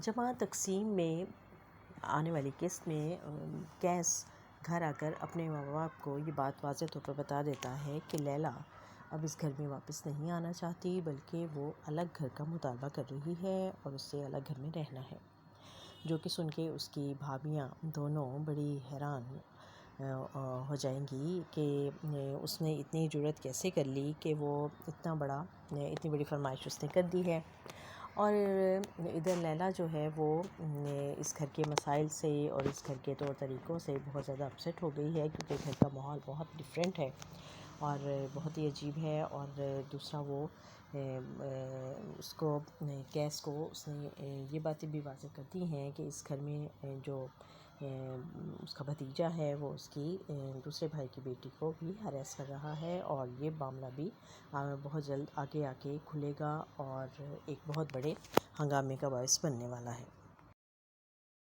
جماعت تقسیم میں آنے والی قسط میں قیس گھر آ کر اپنے ماں باپ کو یہ بات واضح طور پر بتا دیتا ہے کہ لیلا اب اس گھر میں واپس نہیں آنا چاہتی، بلکہ وہ الگ گھر کا مطالبہ کر رہی ہے اور اس سے الگ گھر میں رہنا ہے، جو کہ سن کے اس کی بھابیاں دونوں بڑی حیران ہو جائیں گی کہ اس نے اتنی جرأت کیسے کر لی کہ وہ اتنی بڑی فرمائش اس نے کر دی ہے۔ اور ادھر لیلا جو ہے وہ اس گھر کے مسائل سے اور اس گھر کے طور طریقوں سے بہت زیادہ اپسیٹ ہو گئی ہے، کیونکہ گھر کا ماحول بہت ڈفرینٹ ہے اور بہت ہی عجیب ہے۔ اور دوسرا وہ اس کو قیس کو اس نے یہ باتیں بھی واضح کرتی ہیں کہ اس گھر میں جو اس کا بھتیجا ہے وہ اس کی دوسرے بھائی کی بیٹی کو بھی ہراس کر رہا ہے، اور یہ معاملہ بھی بہت جلد آگے کھلے گا اور ایک بہت بڑے ہنگامے کا باعث بننے والا ہے۔